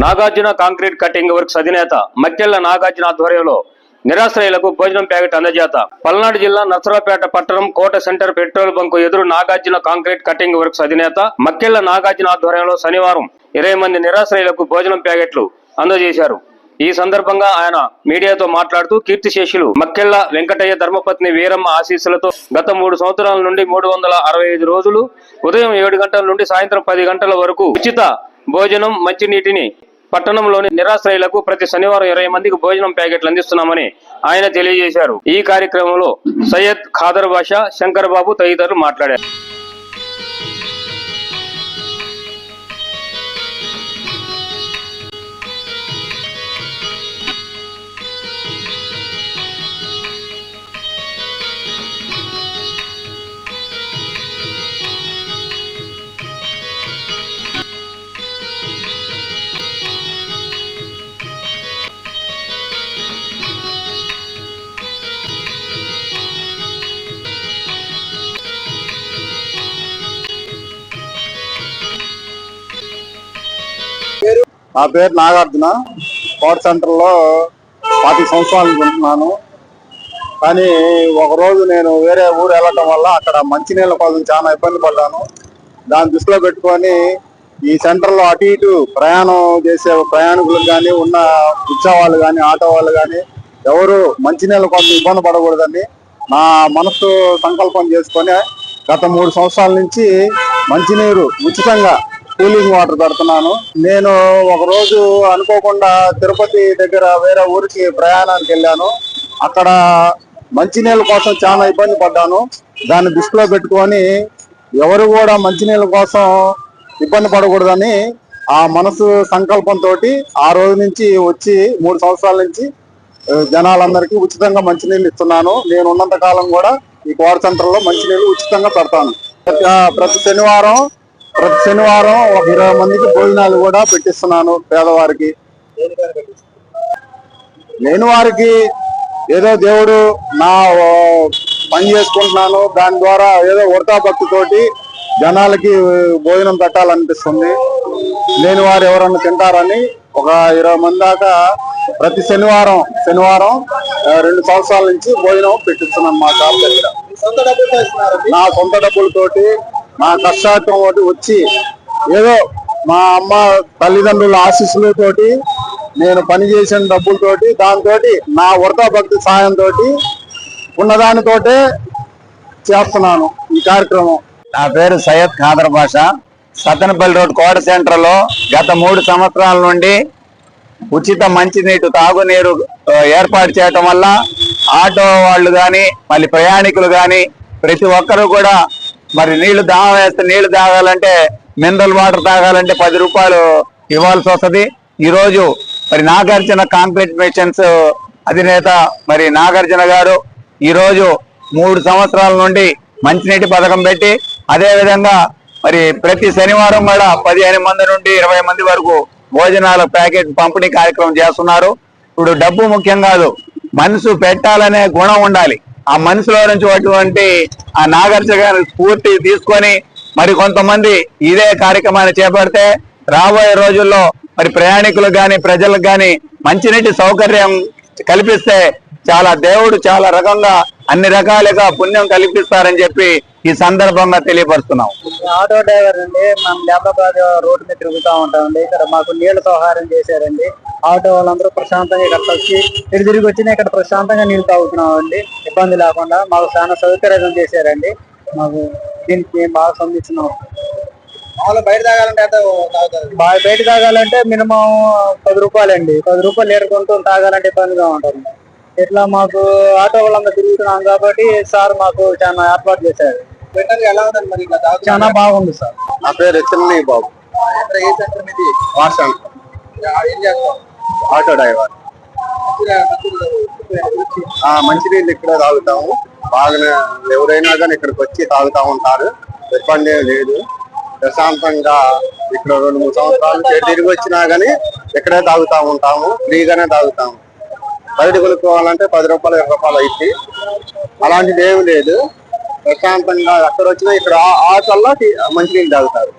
Nagarjuna concrete cutting works అధినేత మక్కెళ్ల నాగార్జున ఆధ్వర్యంలో నిరాశ్రయులకు భోజనం ప్యాకెట్ అందజేత. పల్నాడు జిల్లా నర్సరావుపేట పట్టణం కోట సెంటర్ పెట్రోల్ బంకు ఎదురు నాగార్జున కాంక్రీట్ కటింగ్ వర్క్స్ అధినేత మక్కెళ్ల నాగార్జున ఆధ్వర్యంలో శనివారం 20 మంది నిరాశ్రయులకు భోజనం ప్యాకెట్లు అందజేశారు. ఈ సందర్భంగా ఆయన మీడియాతో మాట్లాడుతూ కీర్తిశేషులు మక్కెళ్ల వెంకటయ్య ధర్మపత్ని వీరమ్మ ఆశీస్సులతో గత 3 సంవత్సరాల నుండి 365 రోజులు ఉదయం 7 గంటల నుండి సాయంత్రం 10 గంటల వరకు ఉచిత భోజనం మంచినీటిని పట్టణంలోని నిరాశ్రయులకు ప్రతి శనివారం 20 మందికి భోజనం ప్యాకెట్లు అందిస్తున్నామని ఆయన తెలియజేశారు. ఈ కార్యక్రమంలో సయ్యద్ ఖాదర్ బాషా, శంకర్ బాబు తదితరులు మాట్లాడారు. నా పేరు నాగార్జున. కోట సెంటర్ లో 40 సంవత్సరాలు ఉంటున్నాను. కానీ ఒకరోజు నేను వేరే ఊరు వెళ్ళటం వల్ల అక్కడ మంచినీళ్ళ కోసం చాలా ఇబ్బంది పడ్డాను. దాన్ని దృష్టిలో పెట్టుకొని ఈ సెంటర్ లో అటు ఇటు ప్రయాణం చేసే ప్రయాణికులకు కానీ, ఉన్న రిక్షా వాళ్ళు కానీ, ఆటో వాళ్ళు కానీ ఎవరు మంచినీళ్ళ కోసం ఇబ్బంది పడకూడదని నా మనసు సంకల్పం చేసుకొని గత 3 సంవత్సరాల నుంచి మంచినీరు ఉచితంగా కూలింగ్ వాటర్ పెడుతున్నాను. నేను ఒక రోజు అనుకోకుండా తిరుపతి దగ్గర వేరే ఊరికి ప్రయాణానికి వెళ్ళాను. అక్కడ మంచినీళ్ళ కోసం చాలా ఇబ్బంది పడ్డాను. దాన్ని దృష్టిలో పెట్టుకొని ఎవరు కూడా మంచినీళ్ళ కోసం ఇబ్బంది పడకూడదని ఆ మనసు సంకల్పంతో ఆ రోజు నుంచి వచ్చి 3 సంవత్సరాల నుంచి జనాలందరికీ ఉచితంగా మంచినీళ్ళు ఇస్తున్నాను. నేను ఉన్నంత కాలం కూడా ఈ కోట సెంటర్ లో మంచినీళ్ళు ఉచితంగా పెడతాను. ప్రతి శనివారం ఒక 20 మందికి భోజనాలు కూడా పెట్టిస్తున్నాను. పేదవారికి, లేని వారికి ఏదో దేవుడు నా పని చేసుకుంటున్నాను, దాని ద్వారా ఏదో భక్తితోటి జనాలకి భోజనం పెట్టాలనిపిస్తుంది. లేని వారు ఎవరన్నా తింటారని ఒక 20 మంది దాకా ప్రతి శనివారం 2 సంవత్సరాల నుంచి భోజనం పెట్టిస్తున్నాను మా షాప్ దగ్గర. నా సొంత డబ్బులతోటి, నా కష్టార్థం ఒకటి వచ్చి ఏదో మా అమ్మ తల్లిదండ్రుల ఆశీస్సులతోటి నేను పనిచేసిన డబ్బులతోటి, దాంతో నా భక్తి సాయంతో ఉన్నదానితోటే చేస్తున్నాను ఈ కార్యక్రమం. నా పేరు సయ్యద్ ఖాదర్ బాషా. సత్తెనపల్లి రోడ్ కోట సెంటర్ లో గత 3 సంవత్సరాల నుండి ఉచిత మంచినీటి తాగునీరు ఏర్పాటు చేయటం వల్ల ఆటో వాళ్ళు కానీ, మళ్ళీ ప్రయాణికులు కానీ ప్రతి ఒక్కరూ కూడా మరి నీళ్లు దాహం వేస్తే నీళ్లు తాగాలంటే, మినరల్ వాటర్ తాగాలంటే 10 రూపాయలు ఇవ్వాల్సి వస్తుంది. ఈరోజు మరి నాగార్జున కాంక్రీట్ మిషన్స్ అధినేత మరి నాగార్జున గారు ఈరోజు 3 సంవత్సరాల నుండి మంచినీటి పథకం పెట్టి, అదేవిధంగా మరి ప్రతి శనివారం కూడా 15 మంది నుండి 20 మంది వరకు భోజనాల ప్యాకెట్ పంపిణీ కార్యక్రమం చేస్తున్నారు. ఇప్పుడు డబ్బు ముఖ్యం కాదు, మనసు పెట్టాలనే గుణం ఉండాలి. ఆ మనసులో నుంచి అటువంటి ఆ నాగార్జున గారి స్ఫూర్తి తీసుకొని మరి కొంతమంది ఇదే కార్యక్రమాన్ని చేపడితే రాబోయే రోజుల్లో మరి ప్రయాణికులకు కానీ, ప్రజలకు కానీ మంచినీటి సౌకర్యం కల్పిస్తే దేవుడు చాలా రకంగా అన్ని రకాలుగా పుణ్యం కల్పిస్తారని చెప్పి ఈ సందర్భంగా తెలియపరుస్తున్నాం. ఆటో డ్రైవర్ అండి. మనం లేపాబాద్ రోడ్డు మీద తిరుగుతూ ఉంటామండి. ఇక్కడ మాకు నీళ్ల సౌహారం చేశారండి. ఆటో వాళ్ళందరూ ప్రశాంతంగా ఇక్కడ వచ్చి ఇటు తిరిగి వచ్చినా ఇక్కడ ప్రశాంతంగా నీళ్లు తాగుతున్నాం అండి, ఇబ్బంది లేకుండా. మాకు చాలా సౌకర్యం చేశారండి. మాకు దీనికి బాగా స్పందిస్తున్నాం. బయట తాగాలంటే మినిమం 10 రూపాయలండి. 10 రూపాయలు లీటర్ కొనుక్కొని తాగాలంటే ఇబ్బందిగా ఉంటుంది. ఇట్లా మాకు ఆటో వాళ్ళందరూ తిరుగుతున్నాం కాబట్టి సార్ మాకు చాలా ఏర్పాటు చేశారు. చాలా బాగుంది సార్. నా పేరు చిన్నయ్య బాబు. Auto driver. మంచినీళ్ళు ఇక్కడే తాగుతాము. బాగానే ఎవరైనా కానీ ఇక్కడికి వచ్చి తాగుతా ఉంటారు. ఇబ్బంది లేదు. ప్రశాంతంగా ఇక్కడ 2-3 సంవత్సరాలు తిరిగి వచ్చినా గానీ ఇక్కడే తాగుతా ఉంటాము. ఫ్రీగానే తాగుతాము. బయట కొనుక్కోవాలంటే 10 రూపాయలు 20 రూపాయలు అయితే, అలాంటిది ఏమి లేదు. ప్రశాంతంగా ఎక్కడ వచ్చినా ఇక్కడ ఆటల్లో మంచినీళ్ళు తాగుతారు.